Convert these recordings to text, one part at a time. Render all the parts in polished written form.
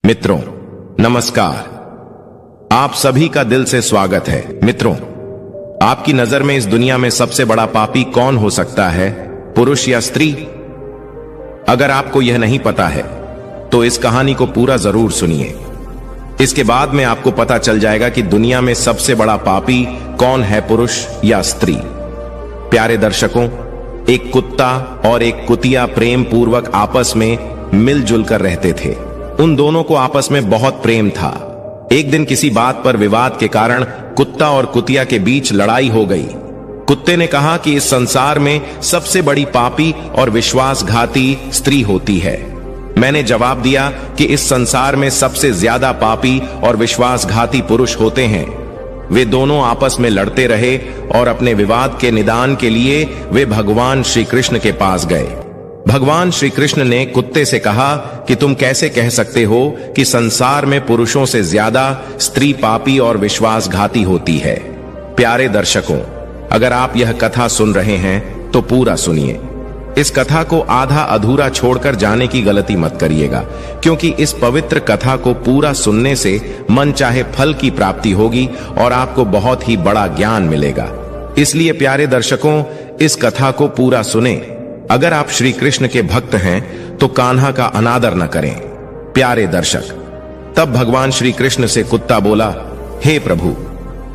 मित्रों नमस्कार, आप सभी का दिल से स्वागत है। मित्रों, आपकी नजर में इस दुनिया में सबसे बड़ा पापी कौन हो सकता है, पुरुष या स्त्री? अगर आपको यह नहीं पता है तो इस कहानी को पूरा जरूर सुनिए। इसके बाद में आपको पता चल जाएगा कि दुनिया में सबसे बड़ा पापी कौन है, पुरुष या स्त्री। प्यारे दर्शकों, एक कुत्ता और एक कुतिया प्रेम पूर्वक आपस में मिलजुल कर रहते थे। उन दोनों को आपस में बहुत प्रेम था। एक दिन किसी बात पर विवाद के कारण कुत्ता और कुतिया के बीच लड़ाई हो गई। कुत्ते ने कहा कि इस संसार में सबसे बड़ी पापी और विश्वासघाती स्त्री होती है। मैंने जवाब दिया कि इस संसार में सबसे ज्यादा पापी और विश्वासघाती पुरुष होते हैं। वे दोनों आपस में लड़ते रहे और अपने विवाद के निदान के लिए वे भगवान श्री कृष्ण के पास गए। भगवान श्री कृष्ण ने कुत्ते से कहा कि तुम कैसे कह सकते हो कि संसार में पुरुषों से ज्यादा स्त्री पापी और विश्वासघाती होती है। प्यारे दर्शकों, अगर आप यह कथा सुन रहे हैं तो पूरा सुनिए। इस कथा को आधा अधूरा छोड़कर जाने की गलती मत करिएगा, क्योंकि इस पवित्र कथा को पूरा सुनने से मन चाहे फल की प्राप्ति होगी और आपको बहुत ही बड़ा ज्ञान मिलेगा। इसलिए प्यारे दर्शकों, इस कथा को पूरा सुने। अगर आप श्री कृष्ण के भक्त हैं तो कान्हा का अनादर न करें। प्यारे दर्शक, तब भगवान श्री कृष्ण से कुत्ता बोला, हे प्रभु,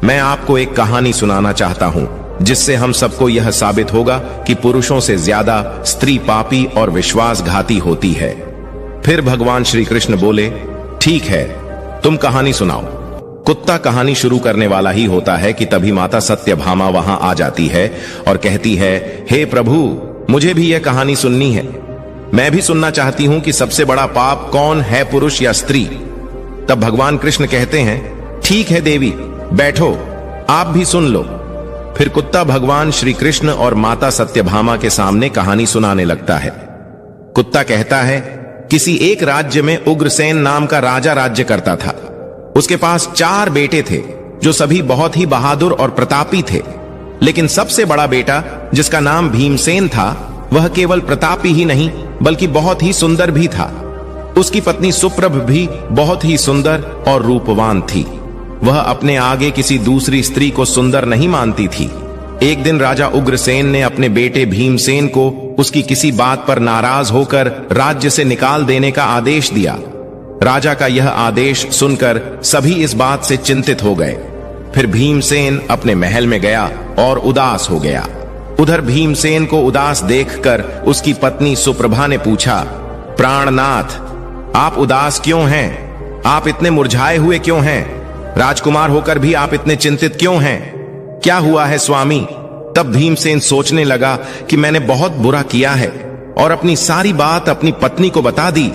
मैं आपको एक कहानी सुनाना चाहता हूं जिससे हम सबको यह साबित होगा कि पुरुषों से ज्यादा स्त्री पापी और विश्वासघाती होती है। फिर भगवान श्री कृष्ण बोले, ठीक है, तुम कहानी सुनाओ। कुत्ता कहानी शुरू करने वाला ही होता है कि तभी माता सत्यभामा वहां आ जाती है और कहती है, हे प्रभु, मुझे भी यह कहानी सुननी है। मैं भी सुनना चाहती हूं कि सबसे बड़ा पाप कौन है, पुरुष या स्त्री। तब भगवान कृष्ण कहते हैं, ठीक है देवी, बैठो, आप भी सुन लो। फिर कुत्ता भगवान श्री कृष्ण और माता सत्यभामा के सामने कहानी सुनाने लगता है। कुत्ता कहता है, किसी एक राज्य में उग्रसेन नाम का राजा राज्य करता था। उसके पास 4 बेटे थे जो सभी बहुत ही बहादुर और प्रतापी थे। लेकिन सबसे बड़ा बेटा, जिसका नाम भीमसेन था, वह केवल प्रतापी ही नहीं बल्कि बहुत ही सुंदर भी था। उसकी पत्नी सुप्रभ भी बहुत ही सुंदर और रूपवान थी। वह अपने आगे किसी दूसरी स्त्री को सुंदर नहीं मानती थी। एक दिन राजा उग्रसेन ने अपने बेटे भीमसेन को उसकी किसी बात पर नाराज होकर राज्य से निकाल देने का आदेश दिया। राजा का यह आदेश सुनकर सभी इस बात से चिंतित हो गए। फिर भीमसेन अपने महल में गया और उदास हो गया। उधर भीमसेन को उदास देखकर उसकी पत्नी सुप्रभा ने पूछा, प्राणनाथ, आप उदास क्यों हैं? आप इतने मुरझाए हुए क्यों हैं? राजकुमार होकर भी आप इतने चिंतित क्यों हैं? क्या हुआ है स्वामी? तब भीमसेन सोचने लगा कि मैंने बहुत बुरा किया है और अपनी सारी बात अपनी पत्नी को बता दी।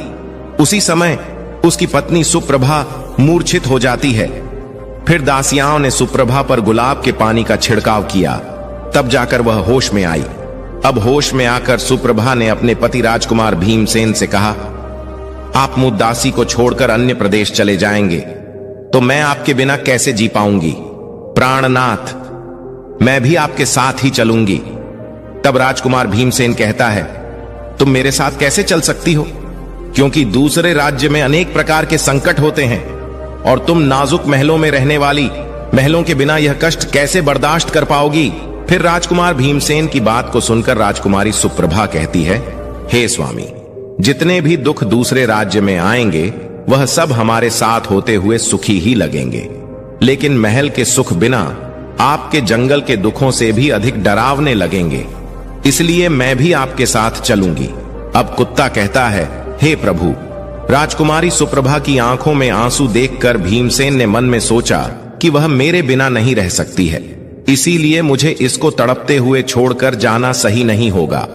उसी समय उसकी पत्नी सुप्रभा मूर्छित हो जाती है। फिर दासियाओं ने सुप्रभा पर गुलाब के पानी का छिड़काव किया। तब जाकर वह होश में आई। अब होश में आकर सुप्रभा ने अपने पति राजकुमार भीमसेन से कहा, आप मुझ दासी को छोड़कर अन्य प्रदेश चले जाएंगे तो मैं आपके बिना कैसे जी पाऊंगी? प्राणनाथ, मैं भी आपके साथ ही चलूंगी। तब राजकुमार भीमसेन कहता है, तुम मेरे साथ कैसे चल सकती हो? क्योंकि दूसरे राज्य में अनेक प्रकार के संकट होते हैं और तुम नाजुक महलों में रहने वाली, महलों के बिना यह कष्ट कैसे बर्दाश्त कर पाओगी? फिर राजकुमार भीमसेन की बात को सुनकर राजकुमारी सुप्रभा कहती है, हे स्वामी, जितने भी दुख दूसरे राज्य में आएंगे वह सब हमारे साथ होते हुए सुखी ही लगेंगे, लेकिन महल के सुख बिना आपके जंगल के दुखों से भी अधिक डरावने लगेंगे। इसलिए मैं भी आपके साथ चलूंगी। अब कुत्ता कहता है, हे प्रभु, राजकुमारी सुप्रभा की आंखों में आंसू देखकर भीमसेन ने मन में सोचा कि वह मेरे बिना नहीं रह सकती है, इसीलिए मुझे इसको तड़पते हुए छोड़कर जाना सही नहीं होगा।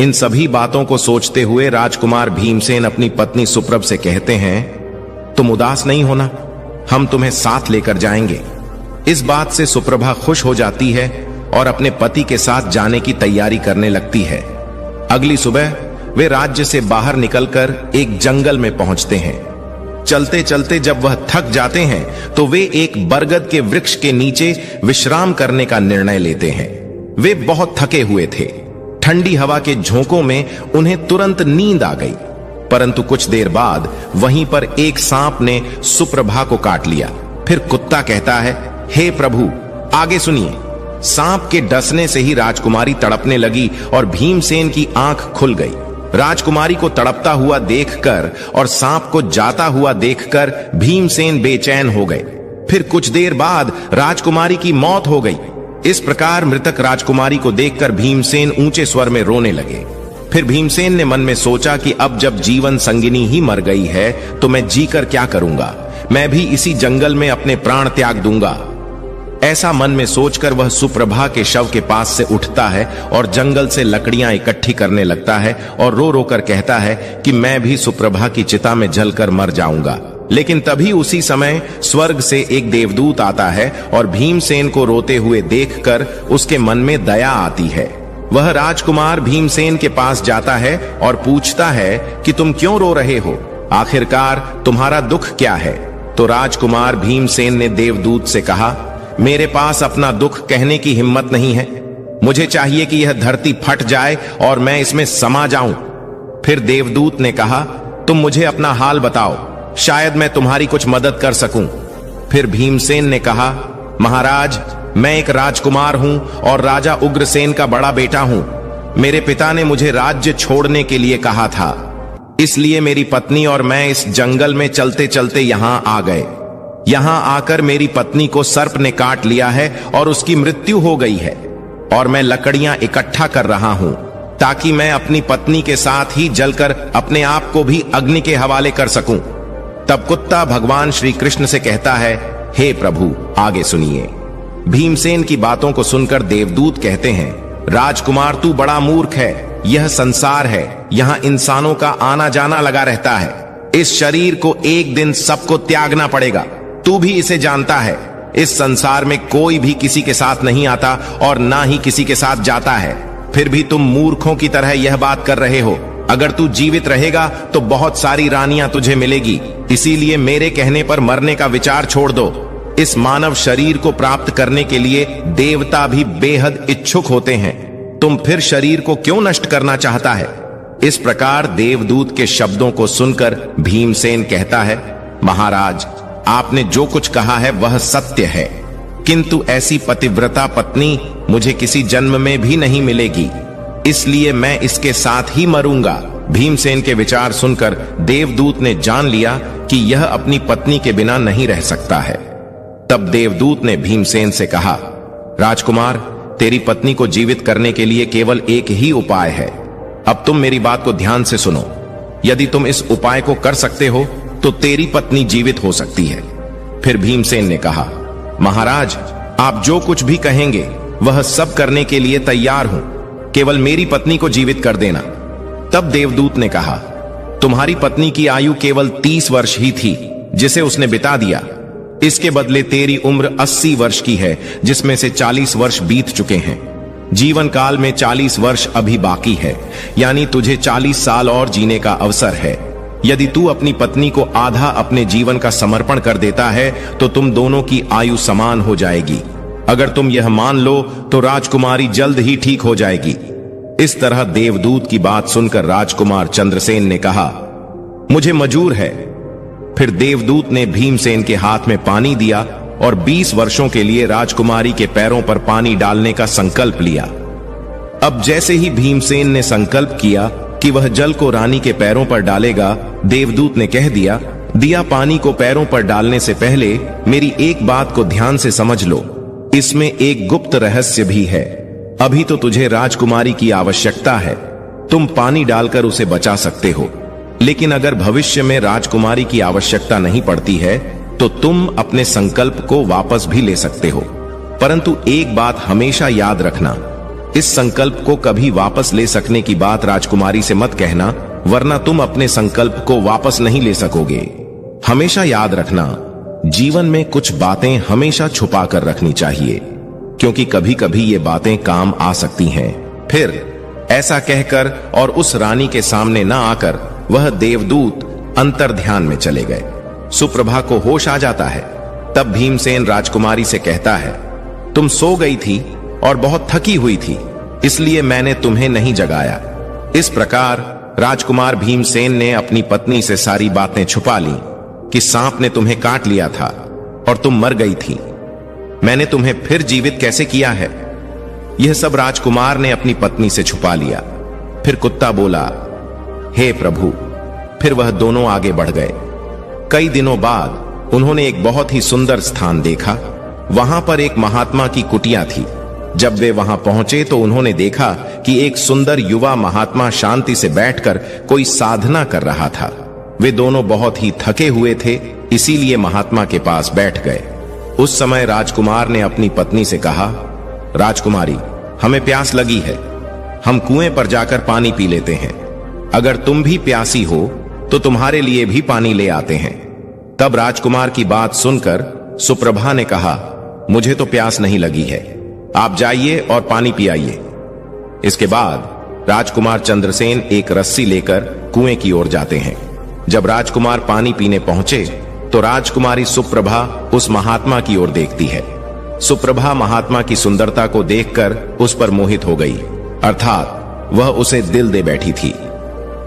इन सभी बातों को सोचते हुए राजकुमार भीमसेन अपनी पत्नी सुप्रभ से कहते हैं, तुम उदास नहीं होना, हम तुम्हें साथ लेकर जाएंगे। इस बात से सुप्रभा खुश हो जाती है और अपने पति के साथ जाने की तैयारी करने लगती है। अगली सुबह वे राज्य से बाहर निकलकर एक जंगल में पहुंचते हैं। चलते चलते जब वह थक जाते हैं तो वे एक बरगद के वृक्ष के नीचे विश्राम करने का निर्णय लेते हैं। वे बहुत थके हुए थे। ठंडी हवा के झोंकों में उन्हें तुरंत नींद आ गई। परंतु कुछ देर बाद वहीं पर एक सांप ने सुप्रभा को काट लिया। फिर कुत्ता कहता है, हे प्रभु आगे सुनिए। सांप के डसने से ही राजकुमारी तड़पने लगी और भीमसेन की आंख खुल गई। राजकुमारी को तड़पता हुआ देखकर और सांप को जाता हुआ देखकर भीमसेन बेचैन हो गए। फिर कुछ देर बाद राजकुमारी की मौत हो गई। इस प्रकार मृतक राजकुमारी को देखकर भीमसेन ऊंचे स्वर में रोने लगे। फिर भीमसेन ने मन में सोचा कि अब जब जीवन संगिनी ही मर गई है तो मैं जीकर क्या करूंगा, मैं भी इसी जंगल में अपने प्राण त्याग दूंगा। ऐसा मन में सोचकर वह सुप्रभा के शव के पास से उठता है और जंगल से लकड़ियां इकट्ठी करने लगता है और रो रो कर कहता है कि मैं भी सुप्रभा की चिता में जलकर मर जाऊंगा। लेकिन तभी उसी समय स्वर्ग से एक देवदूत आता है और भीमसेन को रोते हुए देखकर उसके मन में दया आती है। वह राजकुमार भीमसेन के पास जाता है और पूछता है कि तुम क्यों रो रहे हो, आखिरकार तुम्हारा दुख क्या है। तो राजकुमार भीमसेन ने देवदूत से कहा, मेरे पास अपना दुख कहने की हिम्मत नहीं है, मुझे चाहिए कि यह धरती फट जाए और मैं इसमें समा जाऊं। फिर देवदूत ने कहा, तुम मुझे अपना हाल बताओ, शायद मैं तुम्हारी कुछ मदद कर सकूं। फिर भीमसेन ने कहा, महाराज मैं एक राजकुमार हूं और राजा उग्रसेन का बड़ा बेटा हूं। मेरे पिता ने मुझे राज्य छोड़ने के लिए कहा था, इसलिए मेरी पत्नी और मैं इस जंगल में चलते चलते यहां आ गए। यहां आकर मेरी पत्नी को सर्प ने काट लिया है और उसकी मृत्यु हो गई है और मैं लकड़ियां इकट्ठा कर रहा हूं ताकि मैं अपनी पत्नी के साथ ही जलकर अपने आप को भी अग्नि के हवाले कर सकूं। तब कुत्ता भगवान श्री कृष्ण से कहता है, हे प्रभु आगे सुनिए। भीमसेन की बातों को सुनकर देवदूत कहते हैं, राजकुमार तू बड़ा मूर्ख है, यह संसार है, यहां इंसानों का आना जाना लगा रहता है। इस शरीर को एक दिन सबको त्यागना पड़ेगा, तू भी इसे जानता है। इस संसार में कोई भी किसी के साथ नहीं आता और ना ही किसी के साथ जाता है, फिर भी तुम मूर्खों की तरह यह बात कर रहे हो। अगर तू जीवित रहेगा तो बहुत सारी रानियां तुझे मिलेगी, इसीलिए मेरे कहने पर मरने का विचार छोड़ दो। इस मानव शरीर को प्राप्त करने के लिए देवता भी बेहद इच्छुक होते हैं, तुम फिर शरीर को क्यों नष्ट करना चाहता है। इस प्रकार देवदूत के शब्दों को सुनकर भीमसेन कहता है, महाराज आपने जो कुछ कहा है वह सत्य है, किंतु ऐसी पतिव्रता पत्नी मुझे किसी जन्म में भी नहीं मिलेगी, इसलिए मैं इसके साथ ही मरूंगा। भीमसेन के विचार सुनकर देवदूत ने जान लिया कि यह अपनी पत्नी के बिना नहीं रह सकता है। तब देवदूत ने भीमसेन से कहा, राजकुमार तेरी पत्नी को जीवित करने के लिए केवल एक ही उपाय है। अब तुम मेरी बात को ध्यान से सुनो, यदि तुम इस उपाय को कर सकते हो तो तेरी पत्नी जीवित हो सकती है। फिर भीमसेन ने कहा, महाराज आप जो कुछ भी कहेंगे वह सब करने के लिए तैयार हूं, केवल मेरी पत्नी को जीवित कर देना। तब देवदूत ने कहा, तुम्हारी पत्नी की आयु केवल 30 वर्ष ही थी जिसे उसने बिता दिया, इसके बदले तेरी उम्र 80 वर्ष की है जिसमें से 40 वर्ष बीत चुके हैं। जीवन काल में 40 वर्ष अभी बाकी है, यानी तुझे 40 साल और जीने का अवसर है। यदि तू अपनी पत्नी को आधा अपने जीवन का समर्पण कर देता है तो तुम दोनों की आयु समान हो जाएगी। अगर तुम यह मान लो तो राजकुमारी जल्द ही ठीक हो जाएगी। इस तरह देवदूत की बात सुनकर राजकुमार चंद्रसेन ने कहा, मुझे मंजूर है। फिर देवदूत ने भीमसेन के हाथ में पानी दिया और 20 वर्षों के लिए राजकुमारी के पैरों पर पानी डालने का संकल्प लिया। अब जैसे ही भीमसेन ने संकल्प किया कि वह जल को रानी के पैरों पर डालेगा, देवदूत ने कह दिया पानी को पैरों पर डालने से पहले मेरी एक बात को ध्यान से समझ लो, इसमें एक गुप्त रहस्य भी है। अभी तो तुझे राजकुमारी की आवश्यकता है, तुम पानी डालकर उसे बचा सकते हो, लेकिन अगर भविष्य में राजकुमारी की आवश्यकता नहीं पड़ती है तो तुम अपने संकल्प को वापस भी ले सकते हो। परंतु एक बात हमेशा याद रखना, इस संकल्प को कभी वापस ले सकने की बात राजकुमारी से मत कहना, वरना तुम अपने संकल्प को वापस नहीं ले सकोगे। हमेशा याद रखना, जीवन में कुछ बातें हमेशा छुपा कर रखनी चाहिए, क्योंकि कभी कभी ये बातें काम आ सकती हैं। फिर ऐसा कहकर और उस रानी के सामने न आकर वह देवदूत अंतर ध्यान में चले गए। सुप्रभा को होश आ जाता है। तब भीमसेन राजकुमारी से कहता है, तुम सो गई थी और बहुत थकी हुई थी, इसलिए मैंने तुम्हें नहीं जगाया। इस प्रकार राजकुमार भीमसेन ने अपनी पत्नी से सारी बातें छुपा ली कि सांप ने तुम्हें काट लिया था और तुम मर गई थी। मैंने तुम्हें फिर जीवित कैसे किया है, यह सब राजकुमार ने अपनी पत्नी से छुपा लिया। फिर कुत्ता बोला, हे प्रभु। फिर वह दोनों आगे बढ़ गए। कई दिनों बाद उन्होंने एक बहुत ही सुंदर स्थान देखा। वहां पर एक महात्मा की कुटिया थी। जब वे वहां पहुंचे तो उन्होंने देखा कि एक सुंदर युवा महात्मा शांति से बैठकर कोई साधना कर रहा था। वे दोनों बहुत ही थके हुए थे, इसीलिए महात्मा के पास बैठ गए। उस समय राजकुमार ने अपनी पत्नी से कहा, राजकुमारी, हमें प्यास लगी है, हम कुएं पर जाकर पानी पी लेते हैं। अगर तुम भी प्यासी हो तो तुम्हारे लिए भी पानी ले आते हैं। तब राजकुमार की बात सुनकर सुप्रभा ने कहा, मुझे तो प्यास नहीं लगी है, आप जाइए और पानी पियाइए। इसके बाद राजकुमार चंद्रसेन एक रस्सी लेकर कुएं की ओर जाते हैं। जब राजकुमार पानी पीने पहुंचे तो राजकुमारी सुप्रभा उस महात्मा की ओर देखती है। सुप्रभा महात्मा की सुंदरता को देखकर उस पर मोहित हो गई, अर्थात वह उसे दिल दे बैठी थी।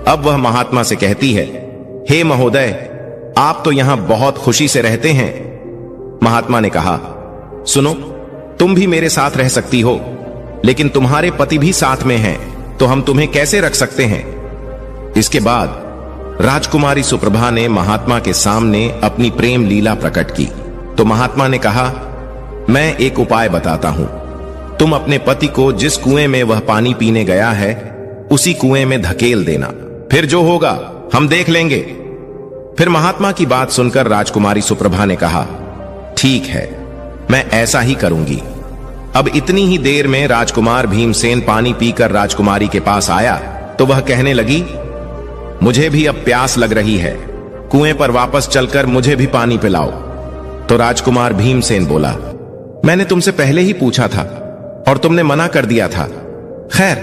अब वह महात्मा से कहती है, हे महोदय, आप तो यहां बहुत खुशी से रहते हैं। महात्मा ने कहा, सुनो, तुम भी मेरे साथ रह सकती हो, लेकिन तुम्हारे पति भी साथ में हैं, तो हम तुम्हें कैसे रख सकते हैं। इसके बाद राजकुमारी सुप्रभा ने महात्मा के सामने अपनी प्रेम लीला प्रकट की। तो महात्मा ने कहा, मैं एक उपाय बताता हूं, तुम अपने पति को जिस कुएं में वह पानी पीने गया है उसी कुएं में धकेल देना, फिर जो होगा हम देख लेंगे। फिर महात्मा की बात सुनकर राजकुमारी सुप्रभा ने कहा, ठीक है, मैं ऐसा ही करूंगी। अब इतनी ही देर में राजकुमार भीमसेन पानी पीकर राजकुमारी के पास आया तो वह कहने लगी, मुझे भी अब प्यास लग रही है, कुएं पर वापस चलकर मुझे भी पानी पिलाओ। तो राजकुमार भीमसेन बोला, मैंने तुमसे पहले ही पूछा था और तुमने मना कर दिया था। खैर,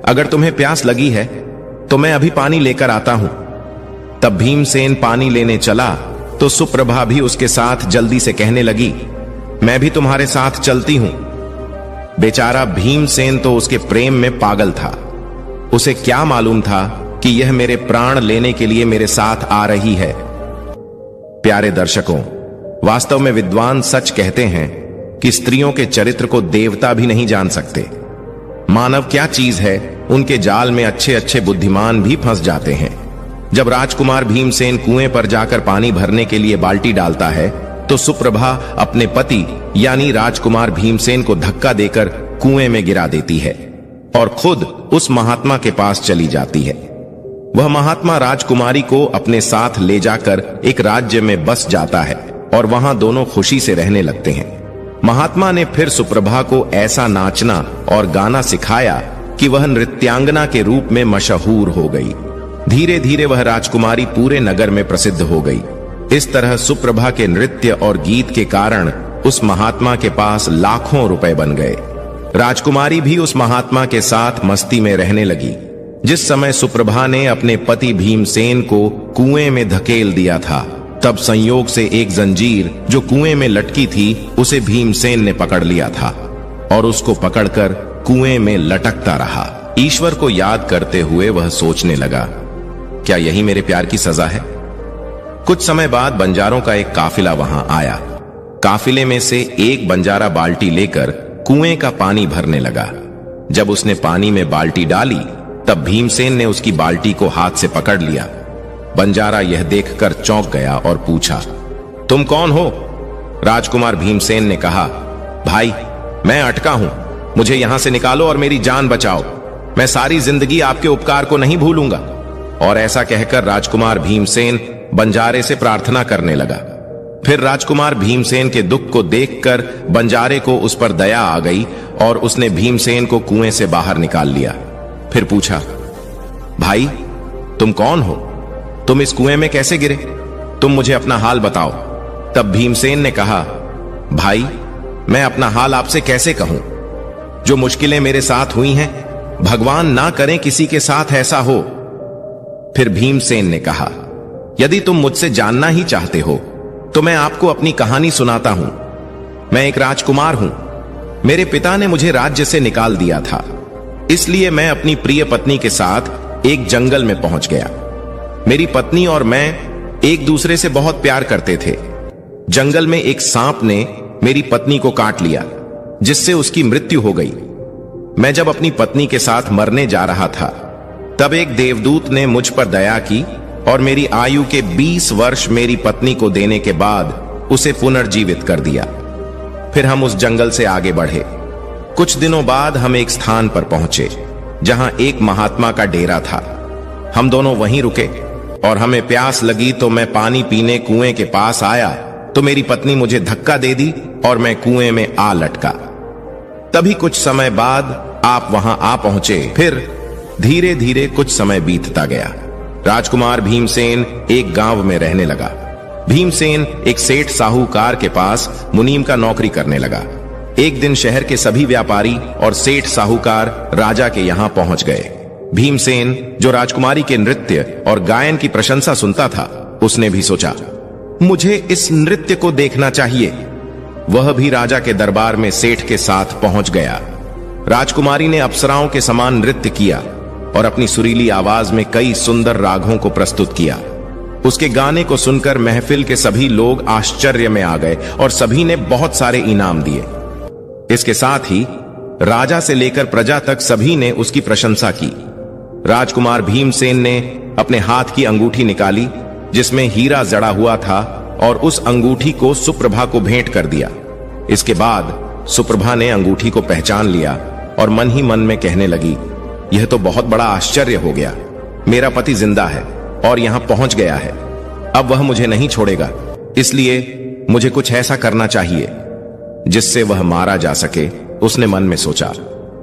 अगर तुम्हें प्यास लगी है तो मैं अभी पानी लेकर आता हूं। तब भीमसेन पानी लेने चला तो सुप्रभा भी उसके साथ जल्दी से कहने लगी, मैं भी तुम्हारे साथ चलती हूं। बेचारा भीमसेन तो उसके प्रेम में पागल था। उसे क्या मालूम था कि यह मेरे प्राण लेने के लिए मेरे साथ आ रही है। प्यारे दर्शकों, वास्तव में विद्वान सच कहते हैं कि स्त्रियों के चरित्र को देवता भी नहीं जान सकते। मानव क्या चीज है, उनके जाल में अच्छे अच्छे बुद्धिमान भी फंस जाते हैं। जब राजकुमार भीमसेन कुएं पर जाकर पानी भरने के लिए बाल्टी डालता है तो सुप्रभा अपने पति यानी राजकुमार भीमसेन को धक्का देकर कुएं में गिरा देती है और खुद उस महात्मा के पास चली जाती है। वह महात्मा राजकुमारी को अपने साथ ले जाकर एक राज्य में बस जाता है और वहां दोनों खुशी से रहने लगते हैं। महात्मा ने फिर सुप्रभा को ऐसा नाचना और गाना सिखाया कि वह नृत्यांगना के रूप में मशहूर हो गई। धीरे धीरे वह राजकुमारी पूरे नगर में प्रसिद्ध हो गई। इस तरह सुप्रभा के नृत्य और गीत के कारण उस महात्मा के पास लाखों रुपए बन गए। राजकुमारी भी उस महात्मा के साथ मस्ती में रहने लगी। जिस समय सुप्रभा ने अपने पति भीमसेन को कुएं में धकेल दिया था, तब संयोग से एक जंजीर जो कुएं में लटकी थी उसे भीमसेन ने पकड़ लिया था और उसको पकड़कर कुएं में लटकता रहा। ईश्वर को याद करते हुए वह सोचने लगा, क्या यही मेरे प्यार की सजा है। कुछ समय बाद बंजारों का एक काफिला वहां आया। काफिले में से एक बंजारा बाल्टी लेकर कुएं का पानी भरने लगा। जब उसने पानी में बाल्टी डाली तब भीमसेन ने उसकी बाल्टी को हाथ से पकड़ लिया। बंजारा यह देखकर चौंक गया और पूछा, तुम कौन हो। राजकुमार भीमसेन ने कहा, भाई, मैं अटका हूं, मुझे यहां से निकालो और मेरी जान बचाओ। मैं सारी जिंदगी आपके उपकार को नहीं भूलूंगा। और ऐसा कहकर राजकुमार भीमसेन बंजारे से प्रार्थना करने लगा। फिर राजकुमार भीमसेन के दुख को देखकर बंजारे को उस पर दया आ गई और उसने भीमसेन को कुएं से बाहर निकाल लिया। फिर पूछा, भाई, तुम कौन हो, तुम इस कुएं में कैसे गिरे, तुम मुझे अपना हाल बताओ। तब भीमसेन ने कहा, भाई, मैं अपना हाल आपसे कैसे कहूं। जो मुश्किलें मेरे साथ हुई हैं, भगवान ना करें किसी के साथ ऐसा हो। फिर भीमसेन ने कहा, यदि तुम मुझसे जानना ही चाहते हो तो मैं आपको अपनी कहानी सुनाता हूं। मैं एक राजकुमार हूं। मेरे पिता ने मुझे राज्य से निकाल दिया था, इसलिए मैं अपनी प्रिय पत्नी के साथ एक जंगल में पहुंच गया। मेरी पत्नी और मैं एक दूसरे से बहुत प्यार करते थे। जंगल में एक सांप ने मेरी पत्नी को काट लिया, जिससे उसकी मृत्यु हो गई। मैं जब अपनी पत्नी के साथ मरने जा रहा था, तब एक देवदूत ने मुझ पर दया की और मेरी आयु के 20 वर्ष मेरी पत्नी को देने के बाद उसे पुनर्जीवित कर दिया। फिर हम उस जंगल से आगे बढ़े। कुछ दिनों बाद हम एक स्थान पर पहुंचे जहां एक महात्मा का डेरा था। हम दोनों वहीं रुके और हमें प्यास लगी तो मैं पानी पीने कुएं के पास आया तो मेरी पत्नी मुझे धक्का दे दी और मैं कुएं में आ लटका। तभी कुछ समय बाद आप वहां आ पहुंचे। फिर धीरे धीरे कुछ समय बीतता गया। राजकुमार भीमसेन एक गांव में रहने लगा। भीमसेन एक सेठ साहूकार के पास मुनीम का नौकरी करने लगा। एक दिन शहर के सभी व्यापारी और सेठ साहूकार राजा के यहां पहुंच गए। भीमसेन, जो राजकुमारी के नृत्य और गायन की प्रशंसा सुनता था, उसने भी सोचा, मुझे इस नृत्य को देखना चाहिए। वह भी राजा के दरबार में सेठ के साथ पहुंच गया। राजकुमारी ने अप्सराओं के समान नृत्य किया और अपनी सुरीली आवाज में कई सुंदर रागों को प्रस्तुत किया। उसके गाने को सुनकर महफिल के सभी लोग आश्चर्य में आ गए और सभी ने बहुत सारे इनाम दिए। इसके साथ ही राजा से लेकर प्रजा तक सभी ने उसकी प्रशंसा की। राजकुमार भीमसेन ने अपने हाथ की अंगूठी निकाली जिसमें हीरा जड़ा हुआ था और उस अंगूठी को सुप्रभा को भेंट कर दिया। इसके बाद सुप्रभा ने अंगूठी को पहचान लिया और मन ही मन में कहने लगी, यह तो बहुत बड़ा आश्चर्य हो गया। मेरा पति जिंदा है और यहां पहुंच गया है। अब वह मुझे नहीं छोड़ेगा, इसलिए मुझे कुछ ऐसा करना चाहिए जिससे वह मारा जा सके। उसने मन में सोचा,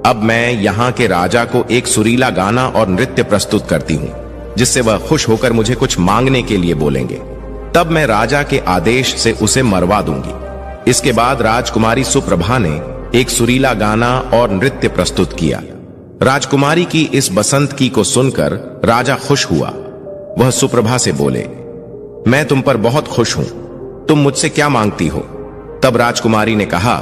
अब मैं यहां के राजा को एक सुरीला गाना और नृत्य प्रस्तुत करती हूं जिससे वह खुश होकर मुझे कुछ मांगने के लिए बोलेंगे। तब मैं राजा के आदेश से उसे मरवा दूंगी। इसके बाद राजकुमारी सुप्रभा ने एक सुरीला गाना और नृत्य प्रस्तुत किया। राजकुमारी की इस बसंतकी को सुनकर राजा खुश हुआ। वह सुप्रभा से बोले, मैं तुम पर बहुत खुश हूं, तुम मुझसे क्या मांगती हो? तब राजकुमारी ने कहा,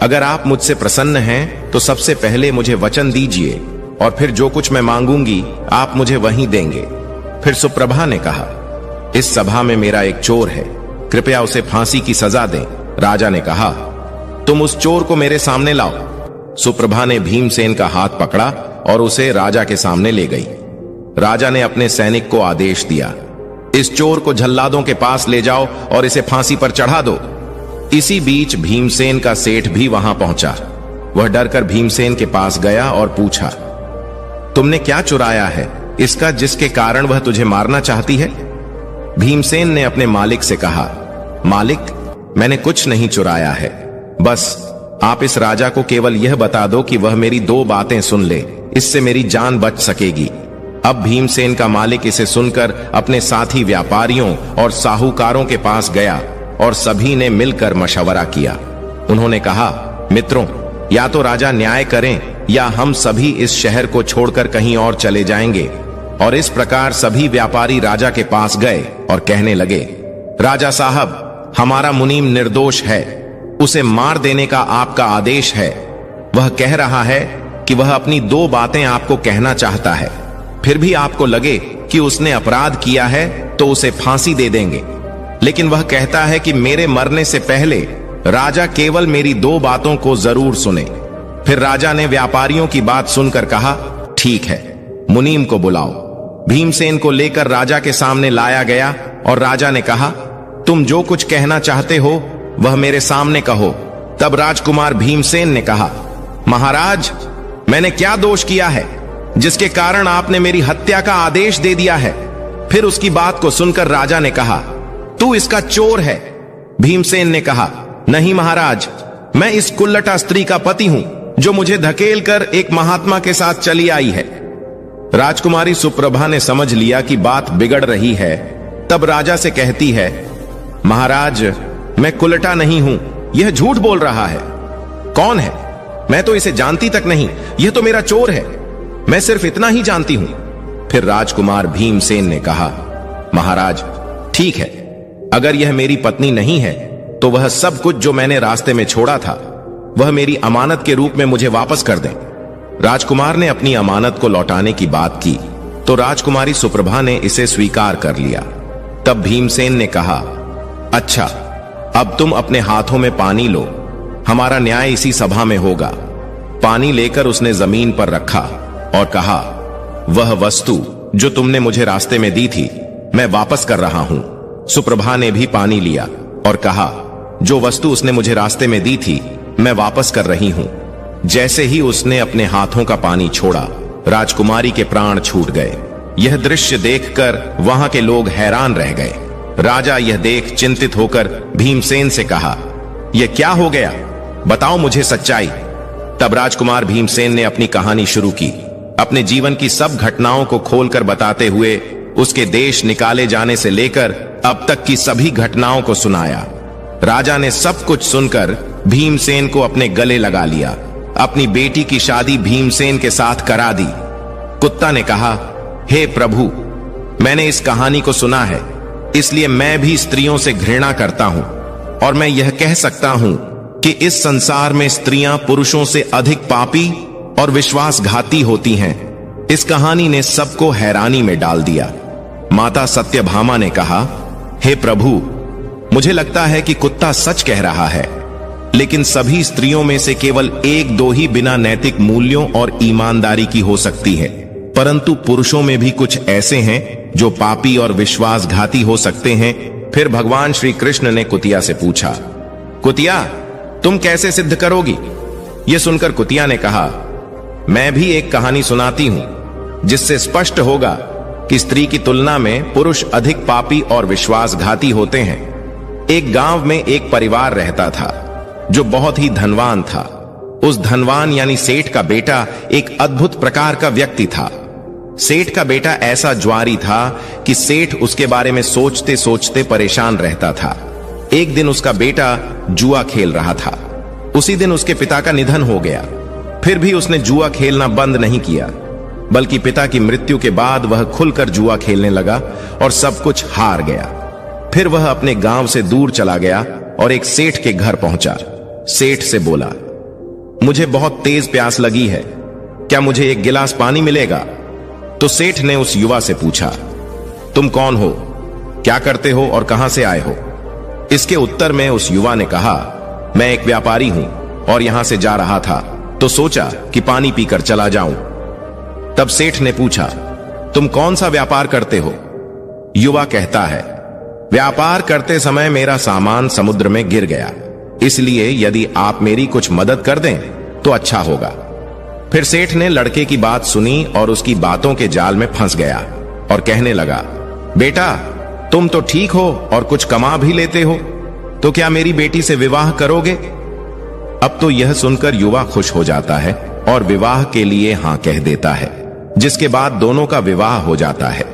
अगर आप मुझसे प्रसन्न हैं तो सबसे पहले मुझे वचन दीजिए और फिर जो कुछ मैं मांगूंगी आप मुझे वहीं देंगे। फिर सुप्रभा ने कहा, इस सभा में मेरा एक चोर है, कृपया उसे फांसी की सजा दें। राजा ने कहा, तुम उस चोर को मेरे सामने लाओ। सुप्रभा ने भीमसेन का हाथ पकड़ा और उसे राजा के सामने ले गई। राजा ने अपने सैनिक को आदेश दिया, इस चोर को जल्लादों के पास ले जाओ और इसे फांसी पर चढ़ा दो। इसी बीच भीमसेन का सेठ भी वहां पहुंचा। वह डरकर भीमसेन के पास गया और पूछा, तुमने क्या चुराया है इसका जिसके कारण वह तुझे मारना चाहती है? भीमसेन ने अपने मालिक से कहा, मालिक, मैंने कुछ नहीं चुराया है, बस आप इस राजा को केवल यह बता दो कि वह मेरी 2 बातें सुन ले, इससे मेरी जान बच सकेगी। अब भीमसेन का मालिक इसे सुनकर अपने साथी व्यापारियों और साहूकारों के पास गया और सभी ने मिलकर मशवरा किया। उन्होंने कहा, मित्रों, या तो राजा न्याय करें या हम सभी इस शहर को छोड़कर कहीं और चले जाएंगे। और इस प्रकार सभी व्यापारी राजा के पास गए और कहने लगे, राजा साहब, हमारा मुनीम निर्दोष है, उसे मार देने का आपका आदेश है। वह कह रहा है कि वह अपनी 2 बातें आपको कहना चाहता है, फिर भी आपको लगे कि उसने अपराध किया है तो उसे फांसी दे देंगे। लेकिन वह कहता है कि मेरे मरने से पहले राजा केवल मेरी 2 बातों को जरूर सुने। फिर राजा ने व्यापारियों की बात सुनकर कहा, ठीक है, मुनीम को बुलाओ। भीमसेन को लेकर राजा के सामने लाया गया और राजा ने कहा, तुम जो कुछ कहना चाहते हो वह मेरे सामने कहो। तब राजकुमार भीमसेन ने कहा, महाराज, मैंने क्या दोष किया है जिसके कारण आपने मेरी हत्या का आदेश दे दिया है? फिर उसकी बात को सुनकर राजा ने कहा, तू इसका चोर है। भीमसेन ने कहा, नहीं महाराज, मैं इस कुल्लटा स्त्री का पति हूं जो मुझे धकेल कर एक महात्मा के साथ चली आई है। राजकुमारी सुप्रभा ने समझ लिया कि बात बिगड़ रही है। तब राजा से कहती है, महाराज, मैं कुल्लटा नहीं हूं, यह झूठ बोल रहा है। कौन है? मैं तो इसे जानती तक नहीं, यह तो मेरा चोर है, मैं सिर्फ इतना ही जानती हूं। फिर राजकुमार भीमसेन ने कहा, महाराज, ठीक है, अगर यह मेरी पत्नी नहीं है तो वह सब कुछ जो मैंने रास्ते में छोड़ा था वह मेरी अमानत के रूप में मुझे वापस कर दें। राजकुमार ने अपनी अमानत को लौटाने की बात की तो राजकुमारी सुप्रभा ने इसे स्वीकार कर लिया। तब भीमसेन ने कहा, अच्छा, अब तुम अपने हाथों में पानी लो, हमारा न्याय इसी सभा में होगा। पानी लेकर उसने जमीन पर रखा और कहा, वह वस्तु जो तुमने मुझे रास्ते में दी थी मैं वापस कर रहा हूं। सुप्रभा ने भी पानी लिया और कहा, जो वस्तु उसने मुझे रास्ते में दी थी मैं वापस कर रही हूं। जैसे ही उसने अपने हाथों का पानी छोड़ा, राजकुमारी के प्राण छूट गए। यह दृश्य देखकर वहां के लोग हैरान रह गए। राजा यह देख चिंतित होकर भीमसेन से कहा, यह क्या हो गया, बताओ मुझे सच्चाई। तब राजकुमार भीमसेन ने अपनी कहानी शुरू की, अपने जीवन की सब घटनाओं को खोलकर बताते हुए उसके देश निकाले जाने से लेकर अब तक की सभी घटनाओं को सुनाया। राजा ने सब कुछ सुनकर भीमसेन को अपने गले लगा लिया, अपनी बेटी की शादी भीमसेन के साथ करा दी। कुत्ता ने कहा, हे प्रभु, मैंने इस कहानी को सुना है, इसलिए मैं भी स्त्रियों से घृणा करता हूं और मैं यह कह सकता हूं कि इस संसार में स्त्रियां पुरुषों से अधिक पापी और विश्वासघाती होती हैं। इस कहानी ने सबको हैरानी में डाल दिया। माता सत्यभामा ने कहा, हे प्रभु, मुझे लगता है कि कुत्ता सच कह रहा है, लेकिन सभी स्त्रियों में से केवल एक दो ही बिना नैतिक मूल्यों और ईमानदारी की हो सकती है, परंतु पुरुषों में भी कुछ ऐसे हैं जो पापी और विश्वासघाती हो सकते हैं। फिर भगवान श्री कृष्ण ने कुतिया से पूछा, कुतिया, तुम कैसे सिद्ध करोगी? यह सुनकर कुतिया ने कहा, मैं भी एक कहानी सुनाती हूं जिससे स्पष्ट होगा कि स्त्री की तुलना में पुरुष अधिक पापी और विश्वासघाती होते हैं। एक गांव में एक परिवार रहता था जो बहुत ही धनवान था। उस धनवान यानी सेठ का बेटा एक अद्भुत प्रकार का व्यक्ति था। सेठ का बेटा ऐसा ज्वारी था कि सेठ उसके बारे में सोचते सोचते परेशान रहता था। एक दिन उसका बेटा जुआ खेल रहा था। उसी दिन उसके पिता का निधन हो गया। फिर भी उसने जुआ खेलना बंद नहीं किया, बल्कि पिता की मृत्यु के बाद वह खुलकर जुआ खेलने लगा और सब कुछ हार गया। फिर वह अपने गांव से दूर चला गया और एक सेठ के घर पहुंचा। सेठ से बोला, मुझे बहुत तेज प्यास लगी है, क्या मुझे एक गिलास पानी मिलेगा? तो सेठ ने उस युवा से पूछा, तुम कौन हो, क्या करते हो और कहां से आए हो? इसके उत्तर में उस युवा ने कहा, मैं एक व्यापारी हूं और यहां से जा रहा था, तो सोचा कि पानी पीकर चला जाऊं। तब सेठ ने पूछा, तुम कौन सा व्यापार करते हो? युवा कहता है, व्यापार करते समय मेरा सामान समुद्र में गिर गया, इसलिए यदि आप मेरी कुछ मदद कर दें तो अच्छा होगा। फिर सेठ ने लड़के की बात सुनी और उसकी बातों के जाल में फंस गया और कहने लगा, बेटा, तुम तो ठीक हो और कुछ कमा भी लेते हो, तो क्या मेरी बेटी से विवाह करोगे? अब तो यह सुनकर युवा खुश हो जाता है और विवाह के लिए हां कह देता है, जिसके बाद दोनों का विवाह हो जाता है।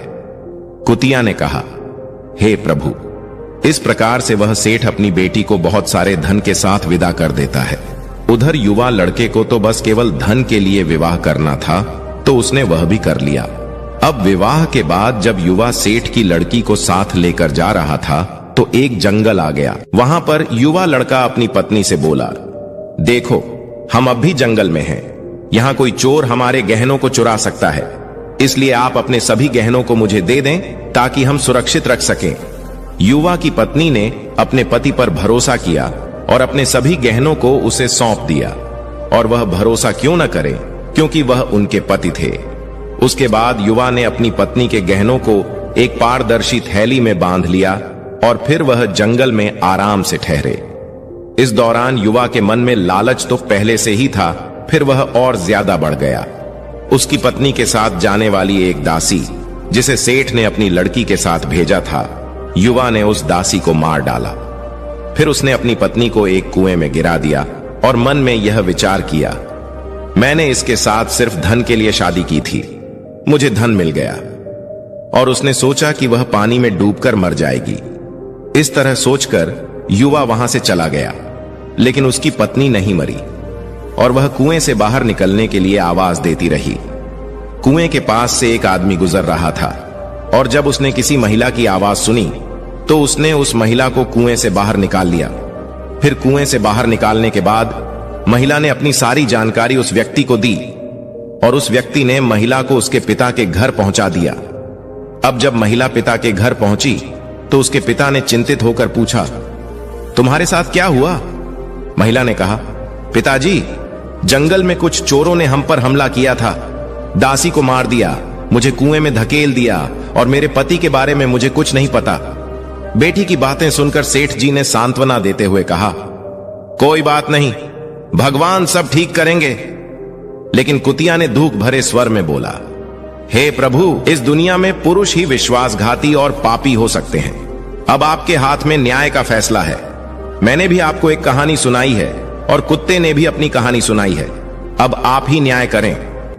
कुतिया ने कहा, हे प्रभु, इस प्रकार से वह सेठ अपनी बेटी को बहुत सारे धन के साथ विदा कर देता है। उधर युवा लड़के को तो बस केवल धन के लिए विवाह करना था, तो उसने वह भी कर लिया। अब विवाह के बाद जब युवा सेठ की लड़की को साथ लेकर जा रहा था तो एक जंगल आ गया। वहां पर युवा लड़का अपनी पत्नी से बोला, देखो, हम अब भी जंगल में हैं, यहां कोई चोर हमारे गहनों को चुरा सकता है, इसलिए आप अपने सभी गहनों को मुझे दे दें ताकि हम सुरक्षित रख सकें। युवा की पत्नी ने अपने पति पर भरोसा किया और अपने सभी गहनों को उसे सौंप दिया, और वह भरोसा क्यों न करे, क्योंकि वह उनके पति थे। उसके बाद युवा ने अपनी पत्नी के गहनों को एक पारदर्शी थैली में बांध लिया और फिर वह जंगल में आराम से ठहरे। इस दौरान युवा के मन में लालच तो पहले से ही था, फिर वह और ज्यादा बढ़ गया। उसकी पत्नी के साथ जाने वाली एक दासी, जिसे सेठ ने अपनी लड़की के साथ भेजा था, युवा ने उस दासी को मार डाला। फिर उसने अपनी पत्नी को एक कुएं में गिरा दिया और मन में यह विचार किया, मैंने इसके साथ सिर्फ धन के लिए शादी की थी, मुझे धन मिल गया। और उसने सोचा कि वह पानी में डूबकर मर जाएगी। इस तरह सोचकर युवा वहां से चला गया, लेकिन उसकी पत्नी नहीं मरी और वह कुएं से बाहर निकलने के लिए आवाज देती रही। कुएं के पास से एक आदमी गुजर रहा था और जब उसने किसी महिला की आवाज सुनी तो उसने उस महिला को कुएं से बाहर निकाल लिया। फिर कुएं से बाहर निकालने के बाद महिला ने अपनी सारी जानकारी उस व्यक्ति को दी। और उस व्यक्ति ने महिला को उसके पिता के घर पहुंचा दिया। अब जब महिला पिता के घर पहुंची तो उसके पिता ने चिंतित होकर पूछा, तुम्हारे साथ क्या हुआ? महिला ने कहा, पिताजी, जंगल में कुछ चोरों ने हम पर हमला किया था, दासी को मार दिया, मुझे कुएं में धकेल दिया और मेरे पति के बारे में मुझे कुछ नहीं पता। बेटी की बातें सुनकर सेठ जी ने सांत्वना देते हुए कहा, कोई बात नहीं, भगवान सब ठीक करेंगे। लेकिन कुतिया ने दुख भरे स्वर में बोला, हे प्रभु, इस दुनिया में पुरुष ही विश्वासघाती और पापी हो सकते हैं। अब आपके हाथ में न्याय का फैसला है। मैंने भी आपको एक कहानी सुनाई है और कुत्ते ने भी अपनी कहानी सुनाई है। अब आप ही न्याय करें।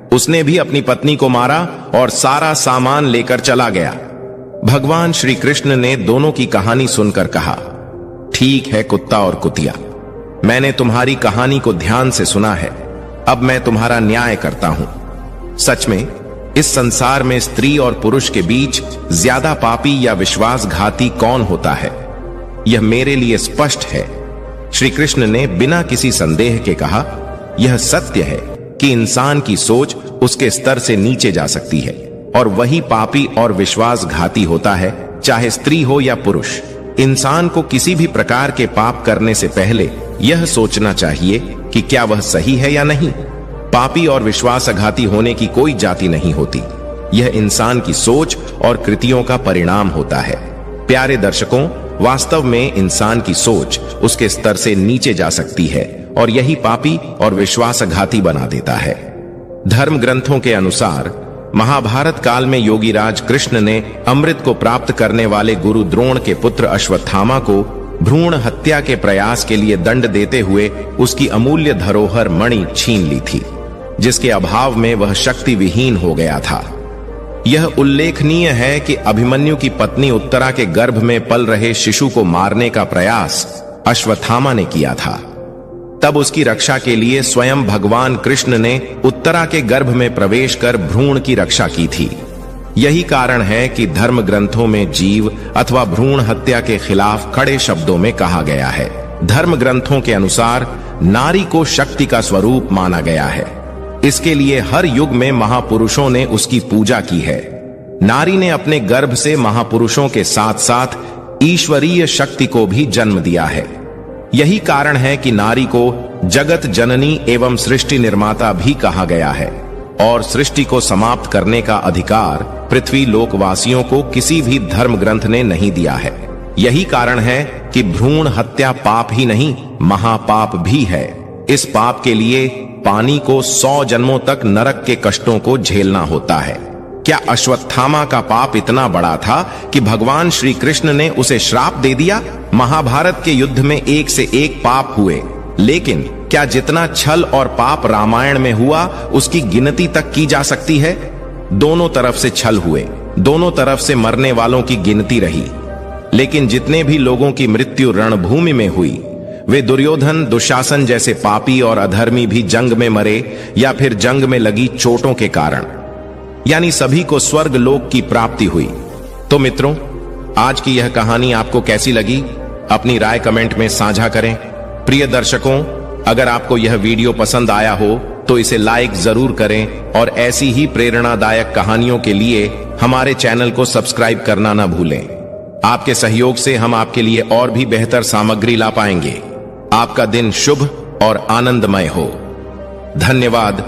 उसने भी अपनी पत्नी को मारा और सारा सामान लेकर चला गया। भगवान श्री कृष्ण ने दोनों की कहानी सुनकर कहा, ठीक है कुत्ता और कुतिया, मैंने तुम्हारी कहानी को ध्यान से सुना है। अब मैं तुम्हारा न्याय करता हूं। सच में इस संसार में स्त्री और पुरुष के बीच ज्यादा पापी या विश्वासघाती कौन होता है, यह मेरे लिए स्पष्ट है। श्री कृष्ण ने बिना किसी संदेह के कहा, यह सत्य है कि इंसान की सोच उसके स्तर से नीचे जा सकती है और वही पापी और विश्वासघाती होता है, चाहे स्त्री हो या पुरुष। इंसान को किसी भी प्रकार के पाप करने से पहले यह सोचना चाहिए कि क्या वह सही है या नहीं। पापी और विश्वासघाती होने की कोई जाति नहीं होती, यह इंसान की सोच और कृतियों का परिणाम होता है। प्यारे दर्शकों, वास्तव में इंसान की सोच उसके स्तर से नीचे जा सकती है और यही पापी और विश्वासघाती बना देता है। धर्म ग्रंथों के अनुसार महाभारत काल में योगीराज कृष्ण ने अमृत को प्राप्त करने वाले गुरु द्रोण के पुत्र अश्वत्थामा को भ्रूण हत्या के प्रयास के लिए दंड देते हुए उसकी अमूल्य धरोहर मणि छीन ली थी, जिसके अभाव में वह शक्ति विहीन हो गया था। यह उल्लेखनीय है कि अभिमन्यु की पत्नी उत्तरा के गर्भ में पल रहे शिशु को मारने का प्रयास अश्वत्थामा ने किया था। तब उसकी रक्षा के लिए स्वयं भगवान कृष्ण ने उत्तरा के गर्भ में प्रवेश कर भ्रूण की रक्षा की थी। यही कारण है कि धर्म ग्रंथों में जीव अथवा भ्रूण हत्या के खिलाफ कड़े शब्दों में कहा गया है। धर्म ग्रंथों के अनुसार नारी को शक्ति का स्वरूप माना गया है। इसके लिए हर युग में महापुरुषों ने उसकी पूजा की है। नारी ने अपने गर्भ से महापुरुषों के साथ साथ ईश्वरीय शक्ति को भी जन्म दिया है। यही कारण है कि नारी को जगत जननी एवं सृष्टि निर्माता भी कहा गया है और सृष्टि को समाप्त करने का अधिकार पृथ्वी लोकवासियों को किसी भी धर्म ग्रंथ ने नहीं दिया है। यही कारण है कि भ्रूण हत्या पाप ही नहीं, महापाप भी है। इस पाप के लिए पानी को 100 जन्मों तक नरक के कष्टों को झेलना होता है। क्या अश्वत्थामा का पाप इतना बड़ा था कि भगवान श्री कृष्ण ने उसे श्राप दे दिया? महाभारत के युद्ध में एक से एक पाप हुए, लेकिन क्या जितना छल और पाप रामायण में हुआ उसकी गिनती तक की जा सकती है? दोनों तरफ से छल हुए, दोनों तरफ से मरने वालों की गिनती रही, लेकिन जितने भी लोगों की मृत्यु रणभूमि में हुई वे दुर्योधन, दुशासन जैसे पापी और अधर्मी भी जंग में मरे या फिर जंग में लगी चोटों के कारण, यानी सभी को स्वर्ग लोक की प्राप्ति हुई। तो मित्रों, आज की यह कहानी आपको कैसी लगी? अपनी राय कमेंट में साझा करें। प्रिय दर्शकों, अगर आपको यह वीडियो पसंद आया हो तो इसे लाइक जरूर करें और ऐसी ही प्रेरणादायक कहानियों के लिए हमारे चैनल को सब्सक्राइब करना न भूलें। आपके सहयोग से हम आपके लिए और भी बेहतर सामग्री ला पाएंगे। आपका दिन शुभ और आनंदमय हो। धन्यवाद।